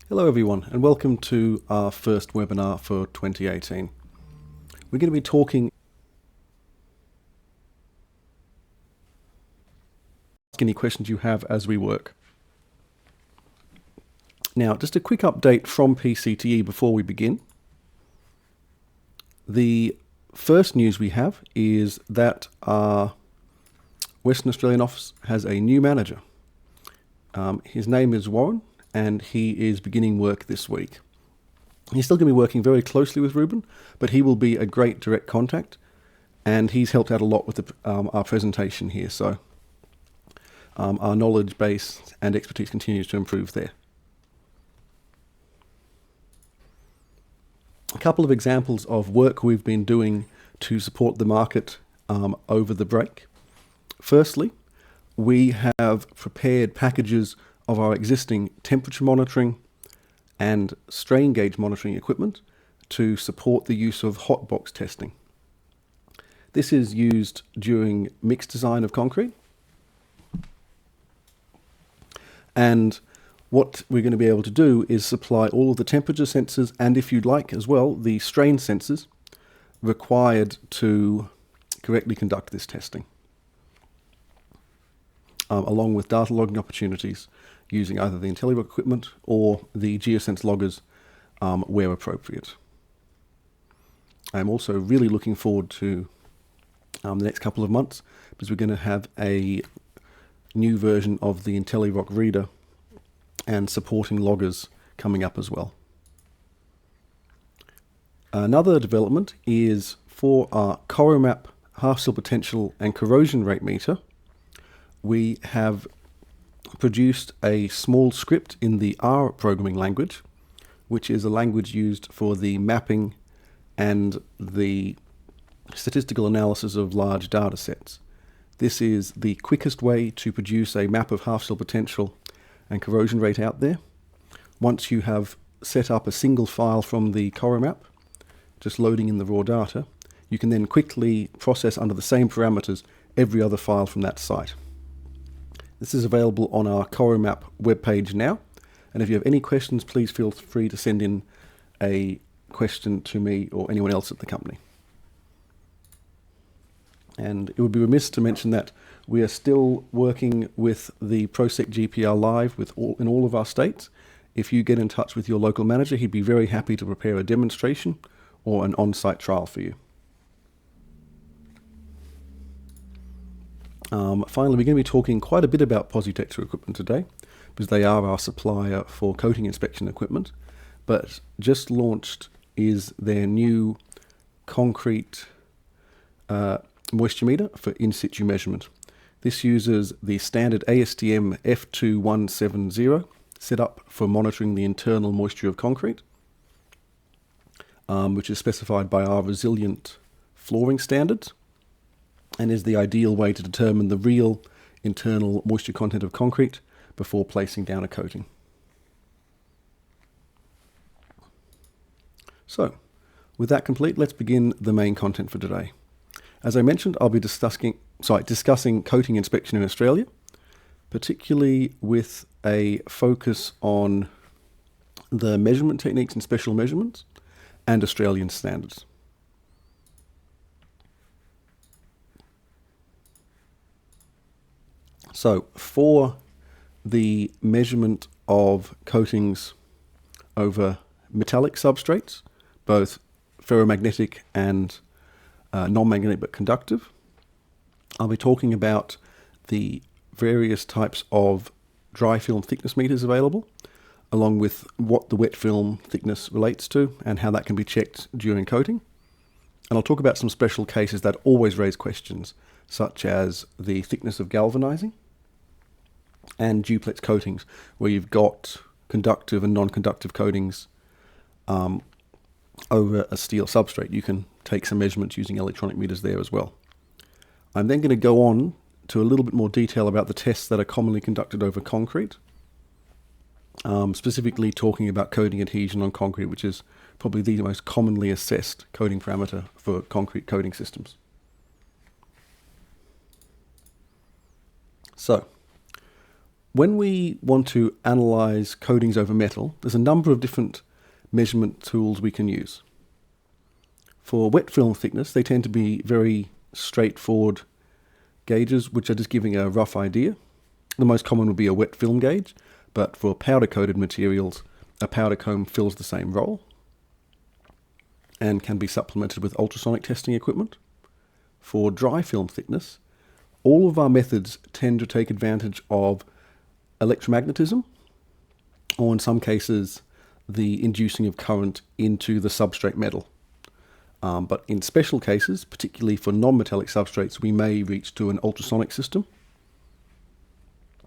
Hello everyone, and welcome to our first webinar for 2018. We're going to be talking any questions you have as we work. Now, just a quick update from PCTE before we begin. The first news we have is that our Western Australian office has a new manager. His name is Warren, and he is beginning work this week. He's still going to be working very closely with Ruben, but he will be a great direct contact, and he's helped out a lot with our presentation here, so our knowledge base and expertise continues to improve there. A couple of examples of work we've been doing to support the market over the break. Firstly, we have prepared packages of our existing temperature monitoring and strain gauge monitoring equipment to support the use of hot box testing. This is used during mix design of concrete. And what we're going to be able to do is supply all of the temperature sensors, and if you'd like as well, the strain sensors required to correctly conduct this testing, along with data logging opportunities using either the IntelliRock equipment or the GeoSense loggers where appropriate. I'm also really looking forward to the next couple of months, because we're going to have a new version of the IntelliRock reader and supporting loggers coming up as well. Another development is for our CoroMap half cell potential and corrosion rate meter. We have produced a small script in the R programming language, which is a language used for the mapping and the statistical analysis of large data sets. This is the quickest way to produce a map of half cell potential and corrosion rate out there. Once you have set up a single file from the CoroMap, just loading in the raw data, you can then quickly process under the same parameters every other file from that site. This is available on our CoroMap webpage now, and if you have any questions, please feel free to send in a question to me or anyone else at the company. And it would be remiss to mention that we are still working with the ProSec GPR Live in all of our states. If you get in touch with your local manager, he'd be very happy to prepare a demonstration or an on-site trial for you. Finally, we're going to be talking quite a bit about Positector equipment today, because they are our supplier for coating inspection equipment. But just launched is their new concrete moisture meter for in situ measurement. This uses the standard ASTM F2170 set up for monitoring the internal moisture of concrete, which is specified by our resilient flooring standards, and is the ideal way to determine the real internal moisture content of concrete before placing down a coating. So, with that complete, let's begin the main content for today. As I mentioned, I'll be discussing coating inspection in Australia, particularly with a focus on the measurement techniques and special measurements and Australian standards. So, for the measurement of coatings over metallic substrates, both ferromagnetic and non-magnetic but conductive, I'll be talking about the various types of dry film thickness meters available, along with what the wet film thickness relates to and how that can be checked during coating. And I'll talk about some special cases that always raise questions, such as the thickness of galvanizing and duplex coatings, where you've got conductive and non-conductive coatings over a steel substrate. You can take some measurements using electronic meters there as well. I'm then going to go on to a little bit more detail about the tests that are commonly conducted over concrete, specifically talking about coating adhesion on concrete, which is probably the most commonly assessed coating parameter for concrete coating systems. So, When we want to analyze coatings over metal, there's a number of different measurement tools we can use. For wet film thickness, they tend to be very straightforward gauges, which are just giving a rough idea. The most common would be a wet film gauge, but for powder-coated materials, a powder comb fills the same role and can be supplemented with ultrasonic testing equipment. For dry film thickness, all of our methods tend to take advantage of electromagnetism, or in some cases, the inducing of current into the substrate metal. But in special cases, particularly for non-metallic substrates, we may reach to an ultrasonic system.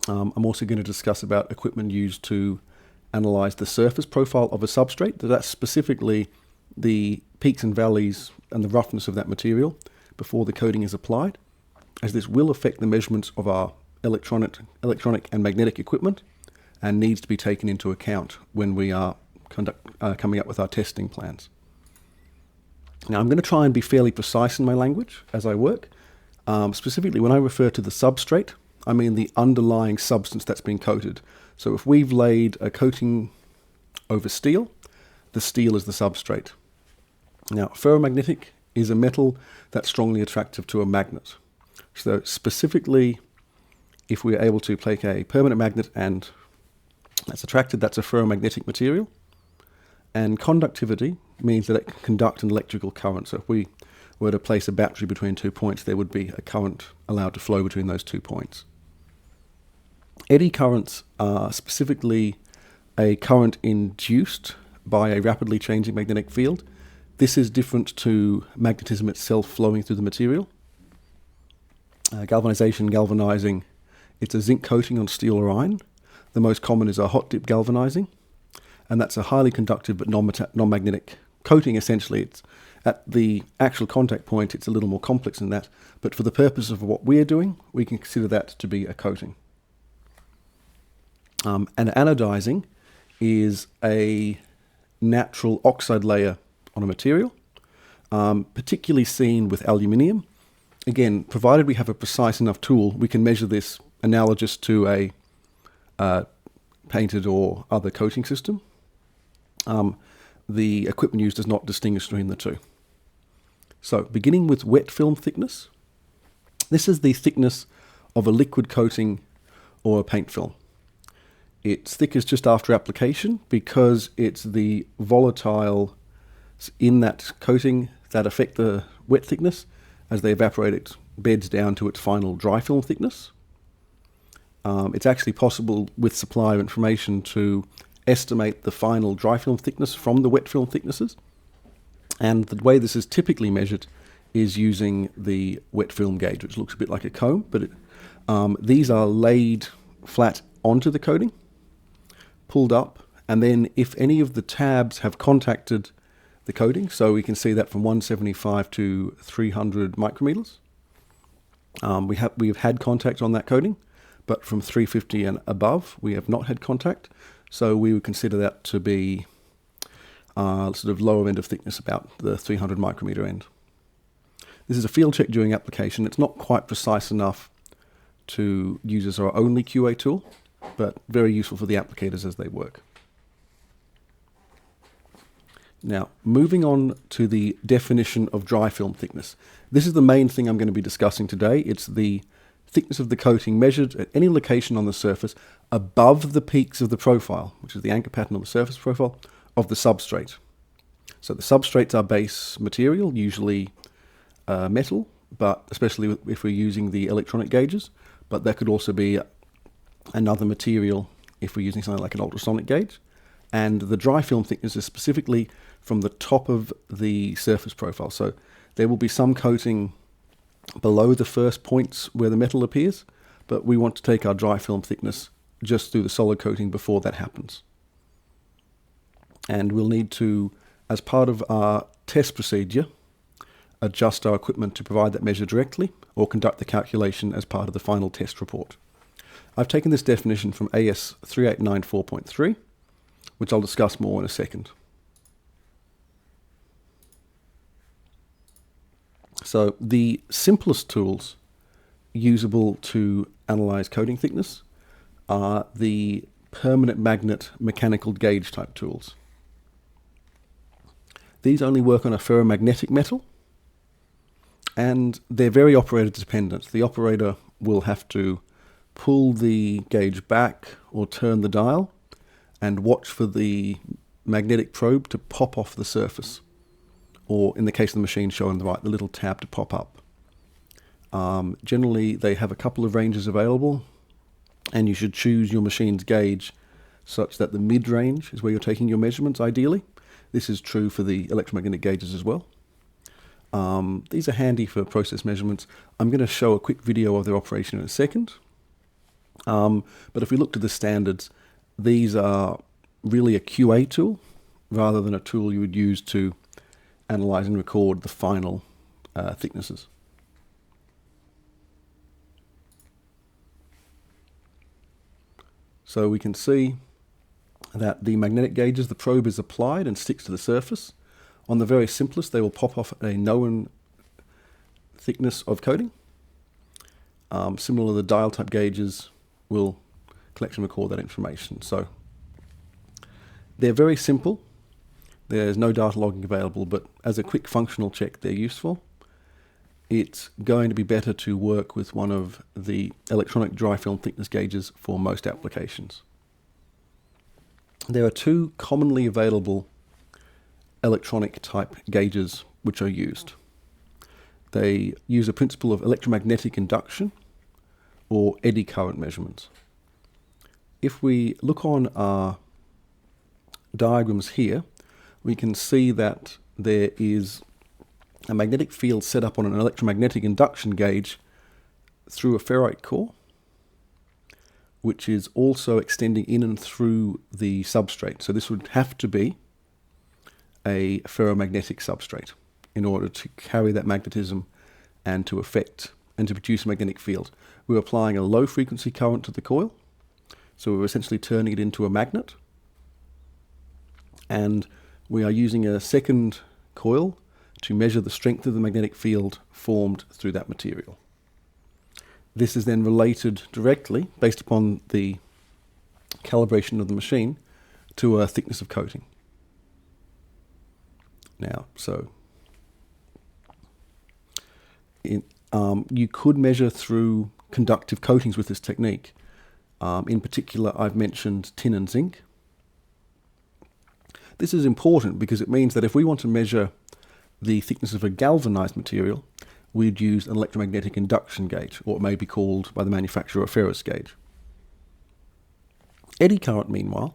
I'm also going to discuss about equipment used to analyze the surface profile of a substrate. That's specifically the peaks and valleys and the roughness of that material before the coating is applied, as this will affect the measurements of our electronic and magnetic equipment and needs to be taken into account when we are coming up with our testing plans. Now, I'm going to try and be fairly precise in my language as I work. Specifically, when I refer to the substrate, I mean the underlying substance that's been coated. So if we've laid a coating over steel, the steel is the substrate. Now, ferromagnetic is a metal that's strongly attractive to a magnet. So specifically, if we're able to place a permanent magnet and that's attracted, that's a ferromagnetic material. And conductivity means that it can conduct an electrical current. So if we were to place a battery between 2 points, there would be a current allowed to flow between those 2 points. Eddy currents are specifically a current induced by a rapidly changing magnetic field. This is different to magnetism itself flowing through the material. Galvanizing, it's a zinc coating on steel or iron. The most common is a hot dip galvanizing, and that's a highly conductive but non-magnetic coating. Essentially, it's at the actual contact point, it's a little more complex than that, but for the purpose of what we're doing, we can consider that to be a coating. And anodizing is a natural oxide layer on a material, particularly seen with aluminium. Again, provided we have a precise enough tool, we can measure this analogous to a painted or other coating system. The equipment used does not distinguish between the two. So, beginning with wet film thickness, this is the thickness of a liquid coating or a paint film. It's thickest just after application because it's the volatile in that coating that affect the wet thickness. As they evaporate, it beds down to its final dry film thickness. It's actually possible with supplier information to estimate the final dry film thickness from the wet film thicknesses. And the way this is typically measured is using the wet film gauge, which looks a bit like a comb, but these are laid flat onto the coating, pulled up, and then if any of the tabs have contacted the coating, so we can see that from 175 to 300 micrometers, we've had contact on that coating, but from 350 and above, we have not had contact. So we would consider that to be sort of lower end of thickness, about the 300 micrometer end. This is a field check during application. It's not quite precise enough to use as our only QA tool, but very useful for the applicators as they work. Now, moving on to the definition of dry film thickness. This is the main thing I'm going to be discussing today. It's the thickness of the coating measured at any location on the surface above the peaks of the profile, which is the anchor pattern on the surface profile of the substrate. So the substrate's our base material, usually metal, but especially if we're using the electronic gauges, but that could also be another material if we're using something like an ultrasonic gauge. And the dry film thickness is specifically from the top of the surface profile. So there will be some coating below the first points where the metal appears, but we want to take our dry film thickness just through the solid coating before that happens. And we'll need to, as part of our test procedure, adjust our equipment to provide that measure directly or conduct the calculation as part of the final test report. I've taken this definition from AS 3894.3, which I'll discuss more in a second. So the simplest tools usable to analyze coating thickness are the permanent magnet mechanical gauge type tools. These only work on a ferromagnetic metal, and they're very operator dependent. The operator will have to pull the gauge back or turn the dial and watch for the magnetic probe to pop off the surface, or in the case of the machine shown on the right, the little tab to pop up. Generally, they have a couple of ranges available, and you should choose your machine's gauge such that the mid-range is where you're taking your measurements, ideally. This is true for the electromagnetic gauges as well. These are handy for process measurements. I'm going to show a quick video of their operation in a second. But if we look to the standards, these are really a QA tool rather than a tool you would use to analyze and record the final thicknesses. So we can see that the magnetic gauges, the probe is applied and sticks to the surface. On the very simplest, they will pop off a known thickness of coating. Similar, the dial type gauges will collect and record that information. So they're very simple. There's no data logging available, but as a quick functional check, they're useful. It's going to be better to work with one of the electronic dry film thickness gauges for most applications. There are two commonly available electronic type gauges which are used. They use a principle of electromagnetic induction or eddy current measurements. If we look on our diagrams here, we can see that there is a magnetic field set up on an electromagnetic induction gauge through a ferrite core, which is also extending in and through the substrate. So this would have to be a ferromagnetic substrate in order to carry that magnetism and to affect and to produce a magnetic field. We're applying a low frequency current to the coil, so we're essentially turning it into a magnet, and we are using a second coil to measure the strength of the magnetic field formed through that material. This is then related directly, based upon the calibration of the machine, to a thickness of coating. Now, so you could measure through conductive coatings with this technique. In particular, I've mentioned tin and zinc. This is important because it means that if we want to measure the thickness of a galvanized material, we'd use an electromagnetic induction gauge, or it may be called by the manufacturer a Ferris gauge. Eddy current, meanwhile,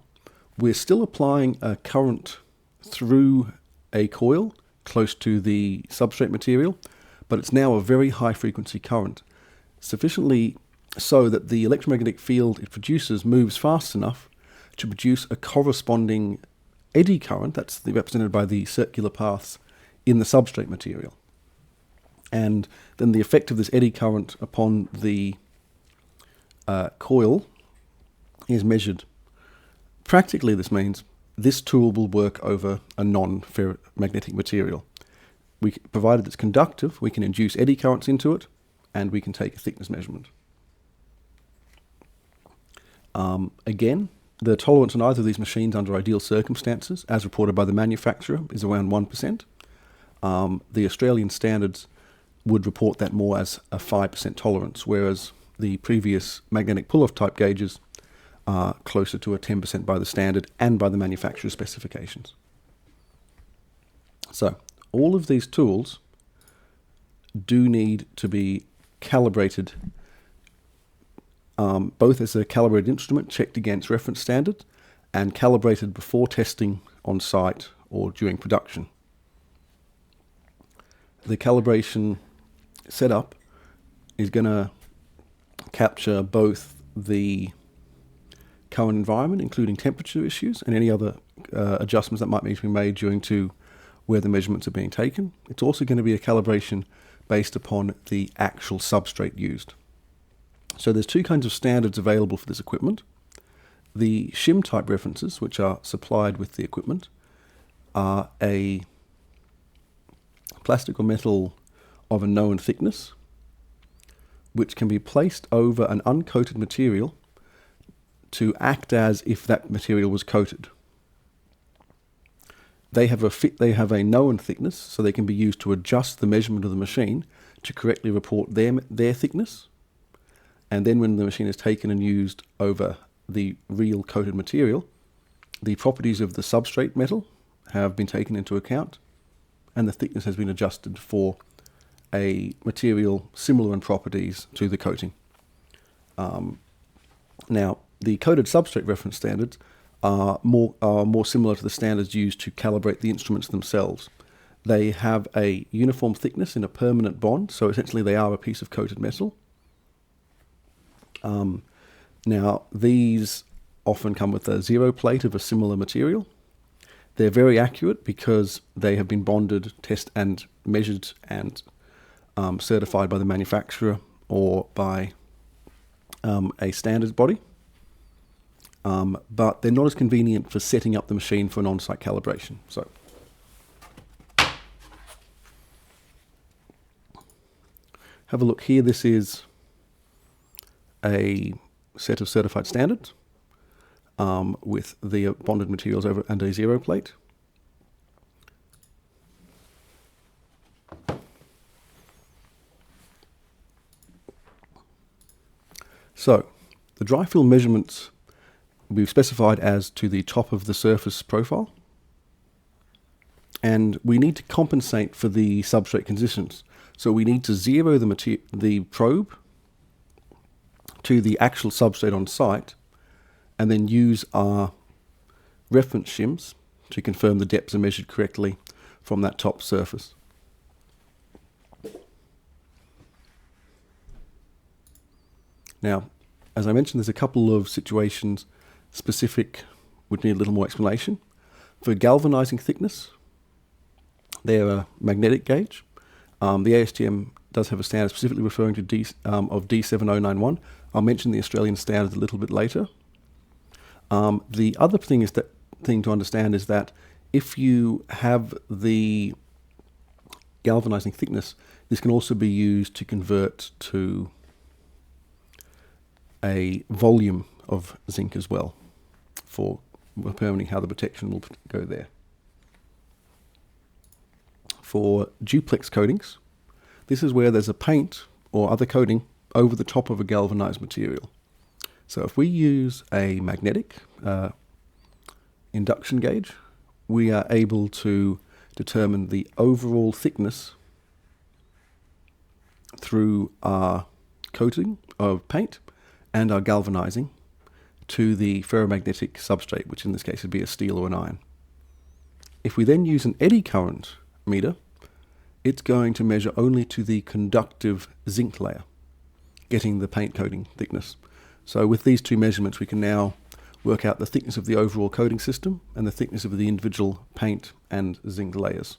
we're still applying a current through a coil close to the substrate material, but it's now a very high frequency current, sufficiently so that the electromagnetic field it produces moves fast enough to produce a corresponding eddy current, that's represented by the circular paths in the substrate material. And then the effect of this eddy current upon the coil is measured. Practically, this means this tool will work over a non-ferromagnetic material. Provided it's conductive, we can induce eddy currents into it, and we can take a thickness measurement. Again, the tolerance on either of these machines under ideal circumstances, as reported by the manufacturer, is around 1%. The Australian standards would report that more as a 5% tolerance, whereas the previous magnetic pull-off type gauges are closer to a 10% by the standard and by the manufacturer's specifications. So, all of these tools do need to be calibrated, both as a calibrated instrument checked against reference standards and calibrated before testing on site or during production. The calibration setup is going to capture both the current environment, including temperature issues and any other adjustments that might need to be made during to where the measurements are being taken. It's also going to be a calibration based upon the actual substrate used. So there's two kinds of standards available for this equipment. The shim type references, which are supplied with the equipment, are a plastic or metal of a known thickness, which can be placed over an uncoated material to act as if that material was coated. They have a known thickness, so they can be used to adjust the measurement of the machine to correctly report their thickness. And then when the machine is taken and used over the real coated material, the properties of the substrate metal have been taken into account, and the thickness has been adjusted for a material similar in properties to the coating. Now, the coated substrate reference standards are more similar to the standards used to calibrate the instruments themselves. They have a uniform thickness in a permanent bond, so essentially they are a piece of coated metal. Now, these often come with a zero plate of a similar material. They're very accurate because they have been bonded, tested and measured and certified by the manufacturer or by a standards body. But they're not as convenient for setting up the machine for an on-site calibration. So, have a look here. This is a set of certified standards with the bonded materials over and a zero plate. So, the dry fill measurements we've specified as to the top of the surface profile, and we need to compensate for the substrate conditions. So we need to zero the probe to the actual substrate on site, and then use our reference shims to confirm the depths are measured correctly from that top surface. Now, as I mentioned, there's a couple of situations specific would need a little more explanation. For galvanizing thickness, they're a magnetic gauge. The ASTM does have a standard specifically referring to D7091. I'll mention the Australian standard a little bit later. The other thing to understand is that if you have the galvanizing thickness, this can also be used to convert to a volume of zinc as well, for determining how the protection will go there. For duplex coatings, this is where there's a paint or other coating over the top of a galvanized material. So if we use a magnetic induction gauge, we are able to determine the overall thickness through our coating of paint and our galvanizing to the ferromagnetic substrate, which in this case would be a steel or an iron. If we then use an eddy current meter, it's going to measure only to the conductive zinc layer, getting the paint coating thickness. So with these two measurements, we can now work out the thickness of the overall coating system and the thickness of the individual paint and zinc layers.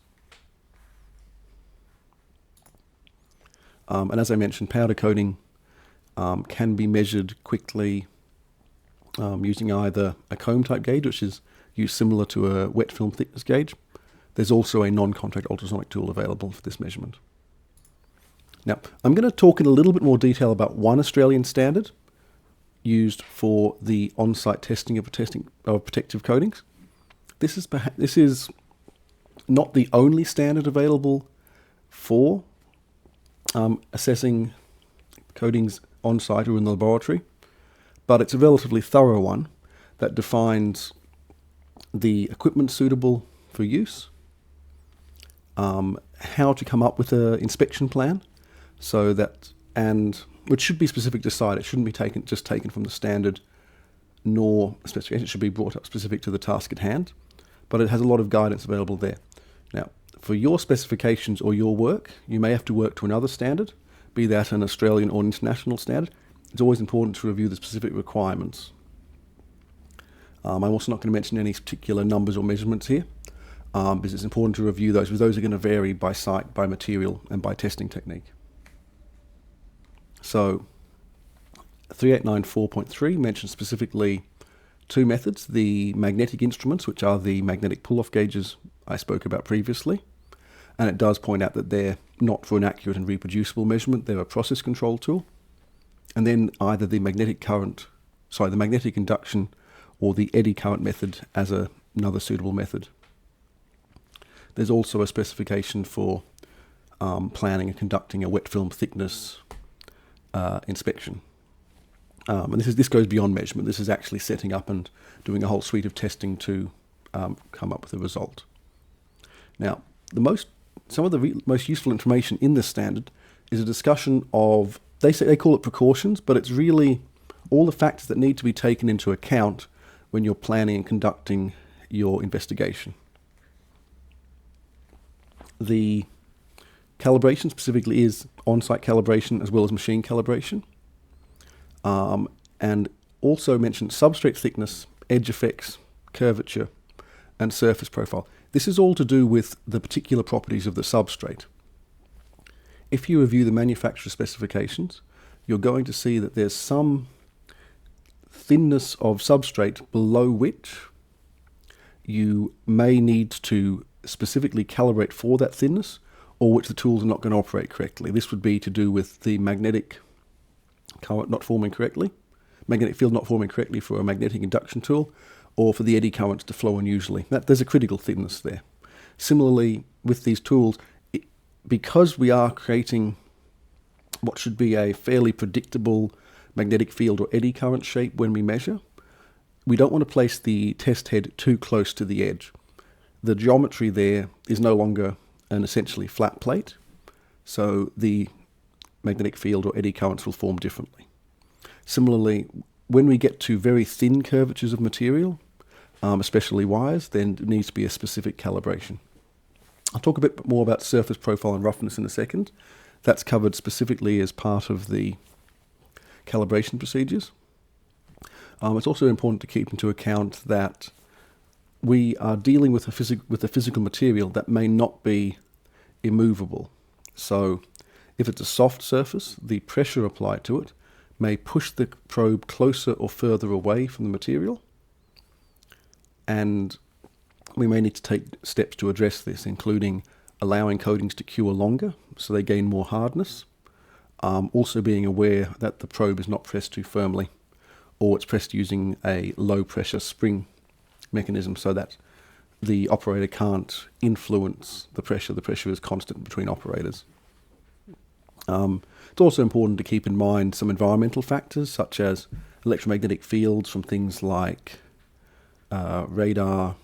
And as I mentioned, powder coating can be measured quickly using either a comb type gauge, which is used similar to a wet film thickness gauge. There's also a non-contact ultrasonic tool available for this measurement. Now, I'm going to talk in a little bit more detail about one Australian standard used for the on-site testing of protective coatings. This is not the only standard available for assessing coatings on-site or in the laboratory, but it's a relatively thorough one that defines the equipment suitable for use, how to come up with an inspection plan, so that, and which should be specific to site. It shouldn't be just taken from the standard, nor a specification. It should be brought up specific to the task at hand, but it has a lot of guidance available there. Now, for your specifications or your work, you may have to work to another standard, be that an Australian or international standard. It's always important to review the specific requirements. I'm also not going to mention any particular numbers or measurements here, because it's important to review those, because those are going to vary by site, by material, and by testing technique. So, 3894.3 mentions specifically two methods: the magnetic instruments, which are the magnetic pull-off gauges I spoke about previously, and it does point out that they're not for an accurate and reproducible measurement, they're a process control tool. And then either the magnetic current the magnetic induction or the eddy current method as another suitable method. There's also a specification for planning and conducting a wet film thickness inspection. And this goes beyond measurement. This is actually setting up and doing a whole suite of testing to come up with a result. Now, some of the most useful information in this standard is a discussion of, they call it precautions, but it's really all the factors that need to be taken into account when you're planning and conducting your investigation. The calibration specifically is on-site calibration as well as machine calibration, and also mention substrate thickness, edge effects, curvature, and surface profile. This is all to do with the particular properties of the substrate. If you review the manufacturer specifications, you're going to see that there's some thinness of substrate below which you may need to specifically calibrate for that thinness, or which the tools are not going to operate correctly. This would be to do with the magnetic current not forming correctly, magnetic field not forming correctly for a magnetic induction tool, or for the eddy currents to flow unusually. There's a critical thinness there. Similarly, with these tools, because we are creating what should be a fairly predictable magnetic field or eddy current shape when we measure, we don't want to place the test head too close to the edge. The geometry there is no longer an essentially flat plate, so the magnetic field or eddy currents will form differently. Similarly, when we get to very thin curvatures of material, especially wires, then there needs to be a specific calibration. I'll talk a bit more about surface profile and roughness in a second. That's covered specifically as part of the calibration procedures. It's also important to keep into account that we are dealing with a physical material that may not be immovable. So if it's a soft surface, the pressure applied to it may push the probe closer or further away from the material, and we may need to take steps to address this, including allowing coatings to cure longer so they gain more hardness, also being aware that the probe is not pressed too firmly, or it's pressed using a low pressure spring mechanism so that the operator can't influence the pressure. The pressure is constant between operators. It's also important to keep in mind some environmental factors such as electromagnetic fields from things like radar,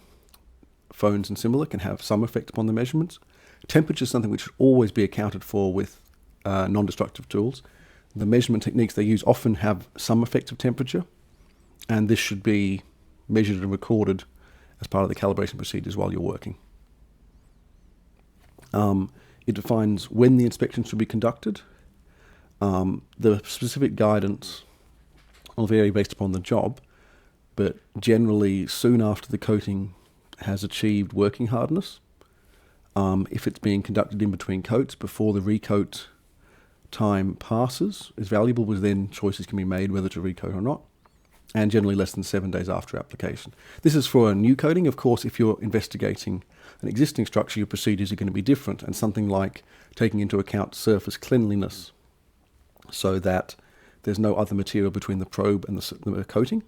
phones and similar can have some effect upon the measurements. Temperature is something which should always be accounted for with non-destructive tools. The measurement techniques they use often have some effect of temperature, and this should be measured and recorded as part of the calibration procedures while you're working. It defines when the inspection should be conducted. The specific guidance will vary based upon the job, but generally soon after the coating has achieved working hardness. If it's being conducted in between coats before the recoat time passes is valuable, because then choices can be made whether to recoat or not, and generally less than 7 days after application. This is for a new coating. Of course, if you're investigating an existing structure, your procedures are going to be different, and something like taking into account surface cleanliness so that there's no other material between the probe and the coating,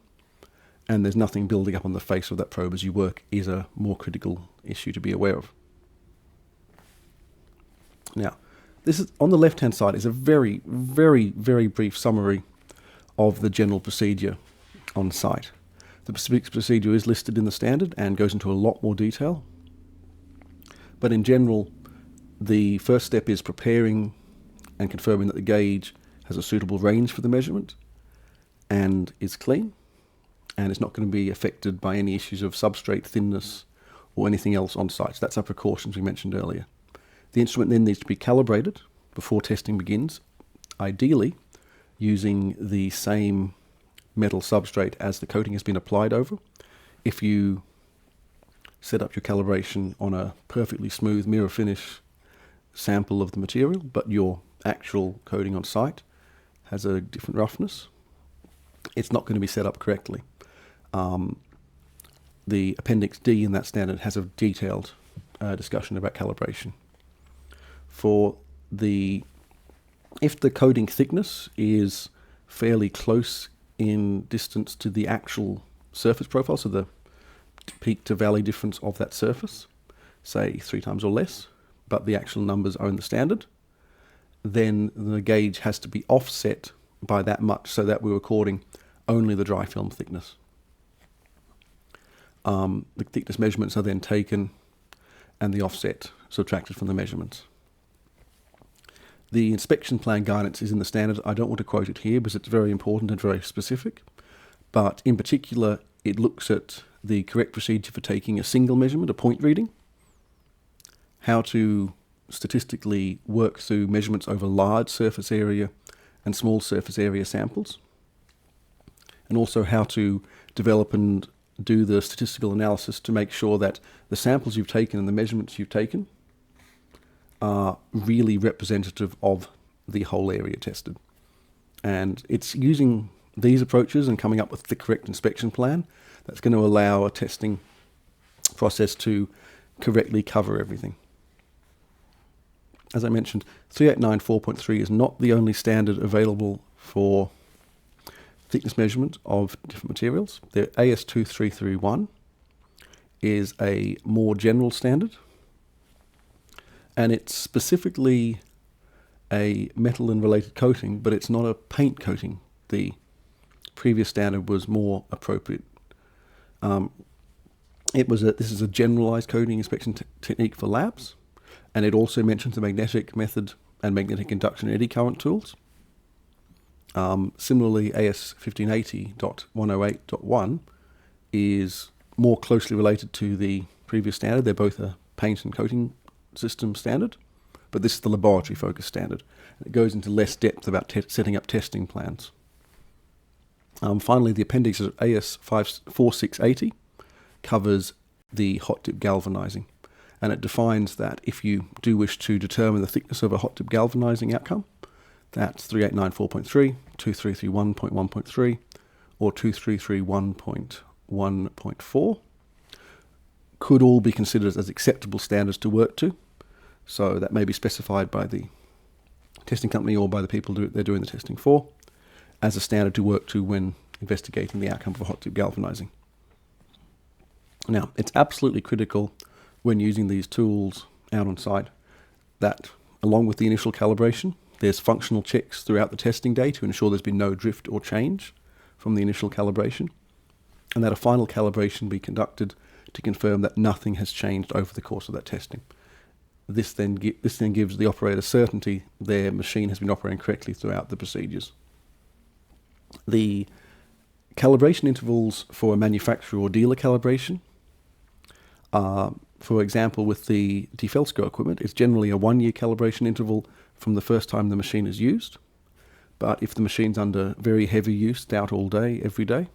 and there's nothing building up on the face of that probe as you work, is a more critical issue to be aware of. Now, this is on the left-hand side is a very, very, very brief summary of the general procedure on site. The specific procedure is listed in the standard and goes into a lot more detail. But in general, the first step is preparing and confirming that the gauge has a suitable range for the measurement and is clean, and it's not going to be affected by any issues of substrate thinness or anything else on site. So that's our precautions we mentioned earlier. The instrument then needs to be calibrated before testing begins, ideally using the same metal substrate as the coating has been applied over. If you set up your calibration on a perfectly smooth mirror finish sample of the material, but your actual coating on site has a different roughness, it's not going to be set up correctly. The Appendix D in that standard has a detailed discussion about calibration. If the coating thickness is fairly close in distance to the actual surface profile, so the peak to valley difference of that surface, say 3 times or less, but the actual numbers are in the standard, then the gauge has to be offset by that much so that we're recording only the dry film thickness. The thickness measurements are then taken and the offset subtracted from the measurements. The inspection plan guidance is in the standard. I don't want to quote it here because it's very important and very specific, but in particular it looks at the correct procedure for taking a single measurement, a point reading, how to statistically work through measurements over large surface area and small surface area samples, and also how to develop and do the statistical analysis to make sure that the samples you've taken and the measurements you've taken are really representative of the whole area tested. And it's using these approaches and coming up with the correct inspection plan that's going to allow a testing process to correctly cover everything. As I mentioned, 3894.3 is not the only standard available for thickness measurement of different materials. The AS2331 is a more general standard, and it's specifically a metal and related coating, but it's not a paint coating. The previous standard was more appropriate. This is a generalized coating inspection technique for labs, and it also mentions the magnetic method and magnetic induction eddy current tools. Similarly, AS1580.108.1 is more closely related to the previous standard. They're both a paint and coating system standard, but this is the laboratory focused standard. It goes into less depth about setting up testing plans. Finally, the appendix of AS4680 covers the hot dip galvanizing, and it defines that if you do wish to determine the thickness of a hot dip galvanizing outcome, that's 3894.3, 2331.1.3, or 2331.1.4 could all be considered as acceptable standards to work to. So that may be specified by the testing company or by the people they're doing the testing for as a standard to work to when investigating the outcome of hot dip galvanizing. Now, it's absolutely critical when using these tools out on site that, along with the initial calibration, there's functional checks throughout the testing day to ensure there's been no drift or change from the initial calibration, and that a final calibration be conducted to confirm that nothing has changed over the course of that testing. This then gives the operator certainty their machine has been operating correctly throughout the procedures. The calibration intervals for a manufacturer or dealer calibration are, for example, with the DeFelsco equipment, it's generally a 1-year calibration interval from the first time the machine is used. But if the machine's under very heavy use, out all day, every day,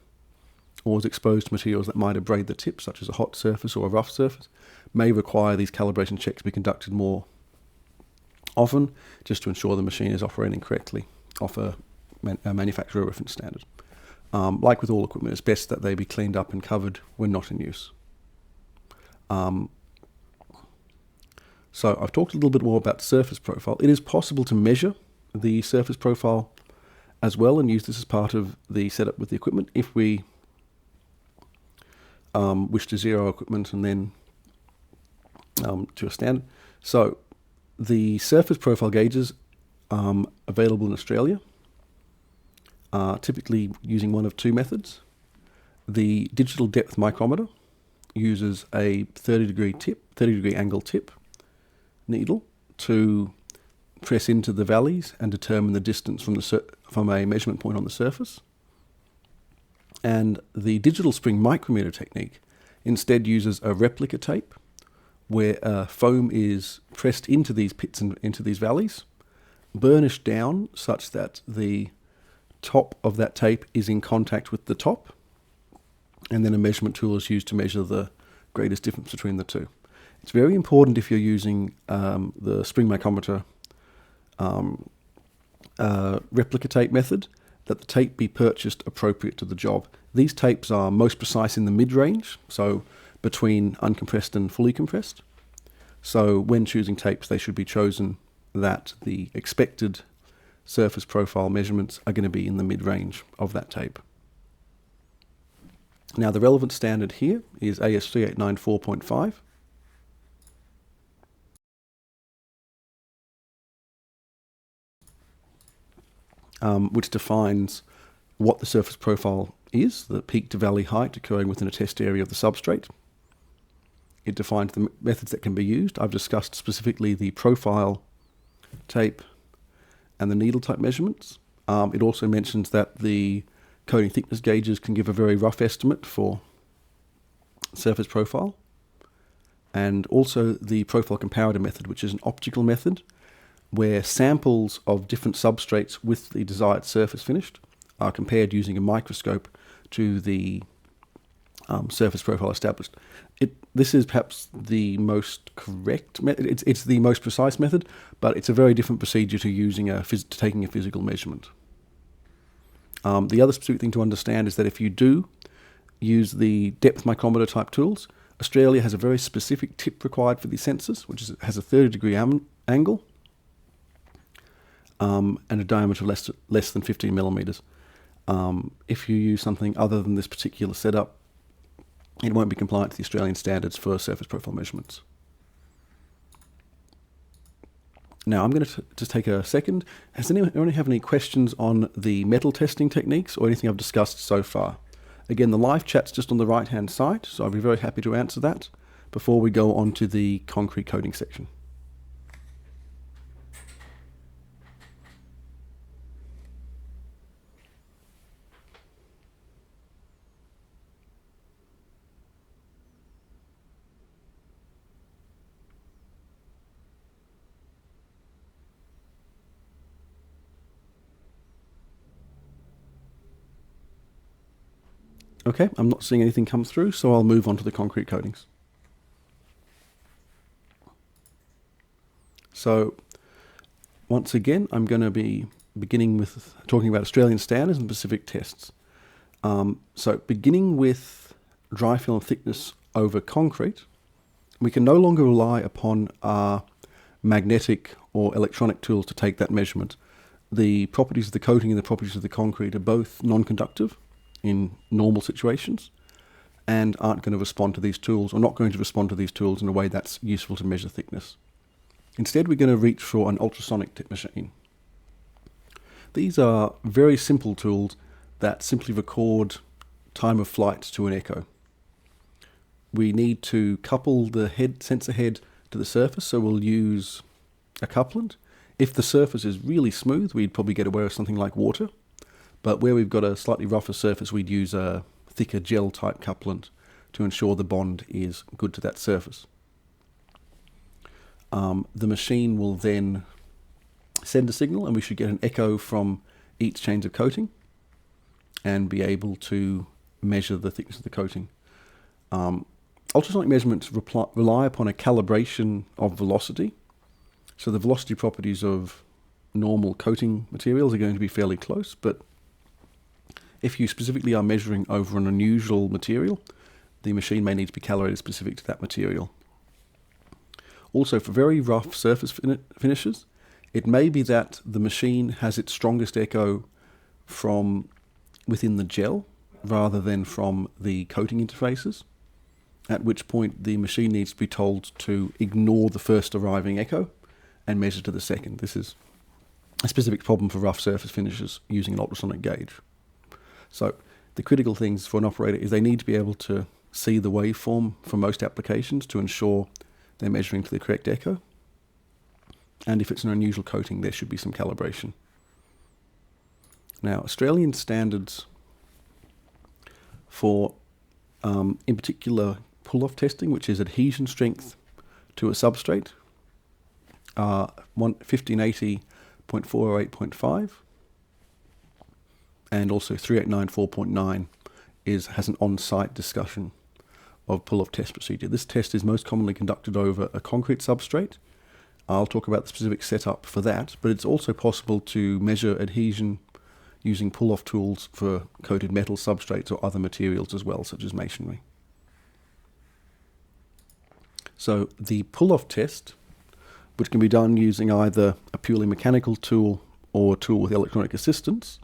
or is exposed to materials that might abrade the tip, such as a hot surface or a rough surface, may require these calibration checks to be conducted more often, just to ensure the machine is operating correctly off a manufacturer reference standard. Like with all equipment, it's best that they be cleaned up and covered when not in use. So I've talked a little bit more about surface profile. It is possible to measure the surface profile as well and use this as part of the setup with the equipment if we wish to zero equipment and then to a standard. So the surface profile gauges available in Australia are typically using one of two methods. The digital depth micrometer uses a 30-degree angle tip needle to press into the valleys and determine the distance from a measurement point on the surface. And the digital spring micrometer technique instead uses a replica tape where foam is pressed into these pits and into these valleys, burnished down such that the top of that tape is in contact with the top, and then a measurement tool is used to measure the greatest difference between the two. It's very important if you're using the spring micrometer replica tape method that the tape be purchased appropriate to the job. These tapes are most precise in the mid-range, so between uncompressed and fully compressed. So when choosing tapes, they should be chosen that the expected surface profile measurements are going to be in the mid-range of that tape. Now the relevant standard here is AS 3894.5. Which defines what the surface profile is, the peak to valley height occurring within a test area of the substrate. It defines the methods that can be used. I've discussed specifically the profile, tape, and the needle type measurements. It also mentions that the coating thickness gauges can give a very rough estimate for surface profile. And also the profile comparator method, which is an optical method where samples of different substrates with the desired surface finished are compared using a microscope to the surface profile established. This is perhaps the most correct method. It's the most precise method, but it's a very different procedure to using to taking a physical measurement. The other specific thing to understand is that if you do use the depth micrometer type tools, Australia has a very specific tip required for these sensors, which has a 30-degree angle and a diameter of less than 15 millimeters. If you use something other than this particular setup, it won't be compliant to the Australian standards for surface profile measurements. Now I'm going to just take a second. Does anyone have any questions on the metal testing techniques or anything I've discussed so far? Again, the live chat's just on the right hand side, so I'll be very happy to answer that before we go on to the concrete coating section. Okay, I'm not seeing anything come through, so I'll move on to the concrete coatings. So, once again, I'm going to be beginning with talking about Australian standards and specific tests. So, beginning with dry film thickness over concrete, we can no longer rely upon our magnetic or electronic tools to take that measurement. The properties of the coating and the properties of the concrete are both non-conductive in normal situations and aren't going to respond to these tools, or not going to respond to these tools in a way that's useful to measure thickness. Instead, we're going to reach for an ultrasonic machine. These are very simple tools that simply record time of flight to an echo. We need to couple the sensor head to the surface, so we'll use a couplant. If the surface is really smooth, we'd probably get away with something like water. But where we've got a slightly rougher surface, we'd use a thicker gel-type couplant to ensure the bond is good to that surface. The machine will then send a signal, and we should get an echo from each change of coating and be able to measure the thickness of the coating. Ultrasonic measurements rely upon a calibration of velocity. So the velocity properties of normal coating materials are going to be fairly close, but if you specifically are measuring over an unusual material, the machine may need to be calibrated specific to that material. Also, for very rough surface finishes, it may be that the machine has its strongest echo from within the gel rather than from the coating interfaces, at which point the machine needs to be told to ignore the first arriving echo and measure to the second. This is a specific problem for rough surface finishes using an ultrasonic gauge. So the critical things for an operator is they need to be able to see the waveform for most applications to ensure they're measuring to the correct echo. And if it's an unusual coating, there should be some calibration. Now, Australian standards for, in particular, pull-off testing, which is adhesion strength to a substrate, 1580.408.5, and also 3894.9 has an on-site discussion of pull-off test procedure. This test is most commonly conducted over a concrete substrate. I'll talk about the specific setup for that, but it's also possible to measure adhesion using pull-off tools for coated metal substrates or other materials as well, such as masonry. So the pull-off test, which can be done using either a purely mechanical tool or a tool with electronic assistance,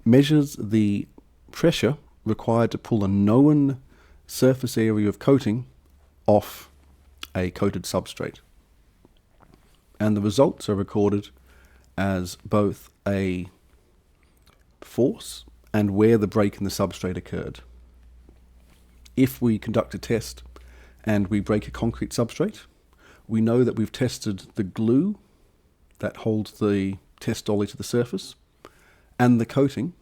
measures the pressure required to pull a known surface area of coating off a coated substrate. And the results are recorded as both a force and where the break in the substrate occurred. If we conduct a test and we break a concrete substrate, we know that we've tested the glue that holds the test dolly to the surface and the coating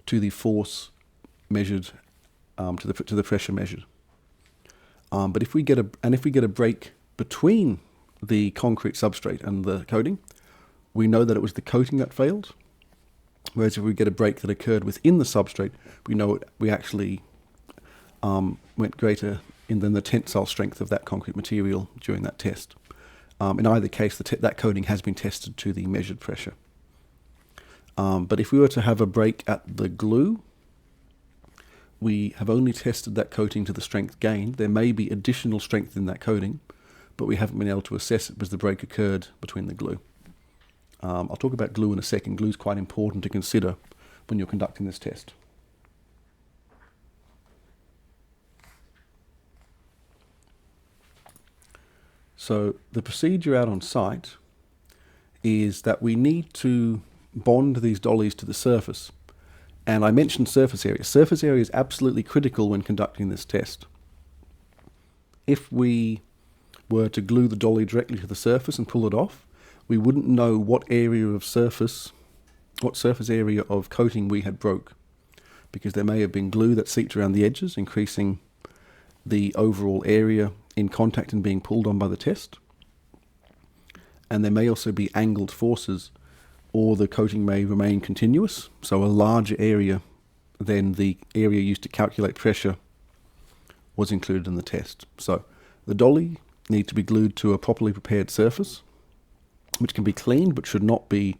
to the force measured, to the pressure measured. But if we get a break between the concrete substrate and the coating, we know that it was the coating that failed. Whereas if we get a break that occurred within the substrate, we know we actually went greater than the tensile strength of that concrete material during that test. In either case, that coating has been tested to the measured pressure. But if we were to have a break at the glue, we have only tested that coating to the strength gained. There may be additional strength in that coating, but we haven't been able to assess it because the break occurred between the glue. I'll talk about glue in a second. Glue is quite important to consider when you're conducting this test. So the procedure out on site is that we need to bond these dollies to the surface. And I mentioned surface area. Surface area is absolutely critical when conducting this test. If we were to glue the dolly directly to the surface and pull it off, we wouldn't know what surface area of coating we had broke, because there may have been glue that seeped around the edges, increasing the overall area in contact and being pulled on by the test. And there may also be angled forces, or the coating may remain continuous, so a larger area than the area used to calculate pressure was included in the test. So the dolly needs to be glued to a properly prepared surface, which can be cleaned but should not be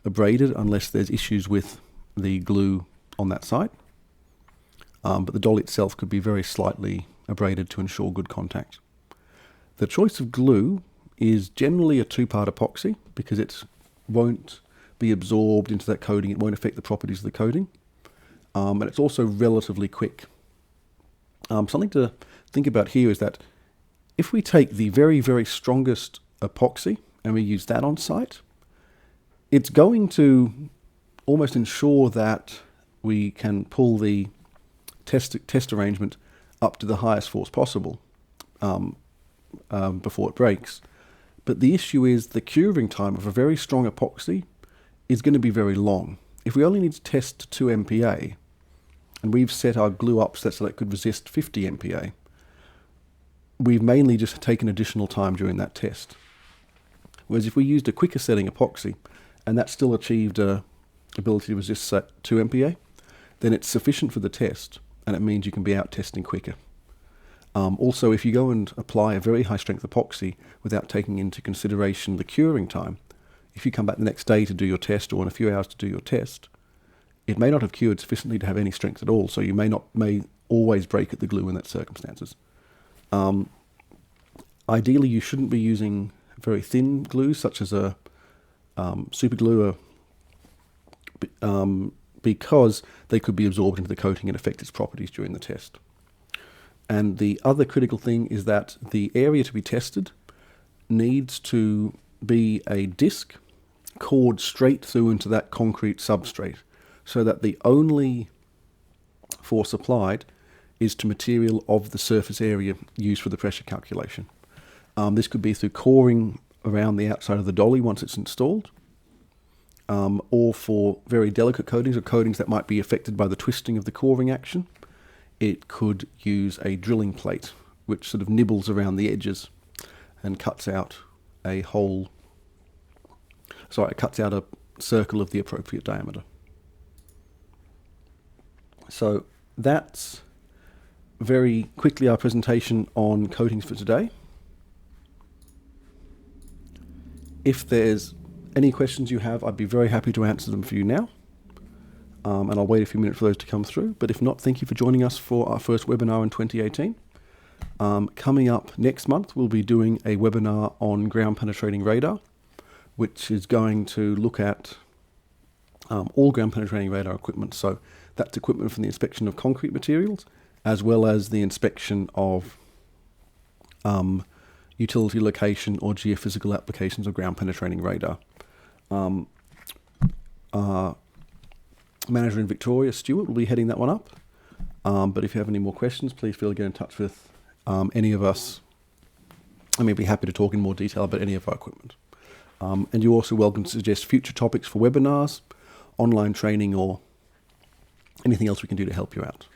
abraded unless there's issues with the glue on that site. But the dolly itself could be very slightly abraded to ensure good contact. The choice of glue is generally a two-part epoxy because it won't be absorbed into that coating. It won't affect the properties of the coating. And it's also relatively quick. Something to think about here is that if we take the very, very strongest epoxy and we use that on site, it's going to almost ensure that we can pull the test arrangement up to the highest force possible before it breaks. But the issue is the curing time of a very strong epoxy is going to be very long. If we only need to test to 2 MPa, and we've set our glue up so that it could resist 50 MPa, we've mainly just taken additional time during that test. Whereas if we used a quicker setting epoxy, and that still achieved a ability to resist 2 MPa, then it's sufficient for the test, and it means you can be out testing quicker. Also, if you go and apply a very high strength epoxy without taking into consideration the curing time, if you come back the next day to do your test or in a few hours to do your test, it may not have cured sufficiently to have any strength at all, so you may always break at the glue in that circumstances. Ideally, you shouldn't be using very thin glues such as a super glue, because they could be absorbed into the coating and affect its properties during the test. And the other critical thing is that the area to be tested needs to be a disc cored straight through into that concrete substrate, so that the only force applied is to material of the surface area used for the pressure calculation. This could be through coring around the outside of the dolly once it's installed, or for very delicate coatings or coatings that might be affected by the twisting of the coring action, it could use a drilling plate which sort of nibbles around the edges and cuts out a circle of the appropriate diameter. So that's very quickly our presentation on coatings for today. If there's any questions you have, I'd be very happy to answer them for you now. And I'll wait a few minutes for those to come through. But if not, thank you for joining us for our first webinar in 2018. Coming up next month, we'll be doing a webinar on ground penetrating radar, which is going to look at all ground penetrating radar equipment. So That's equipment for the inspection of concrete materials, as well as the inspection of utility location or geophysical applications of ground penetrating radar. Our manager in Victoria, Stuart, will be heading that one up. But if you have any more questions, please feel to get in touch with any of us. I mean, be happy to talk in more detail about any of our equipment. And you're also welcome to suggest future topics for webinars, online training, or anything else we can do to help you out.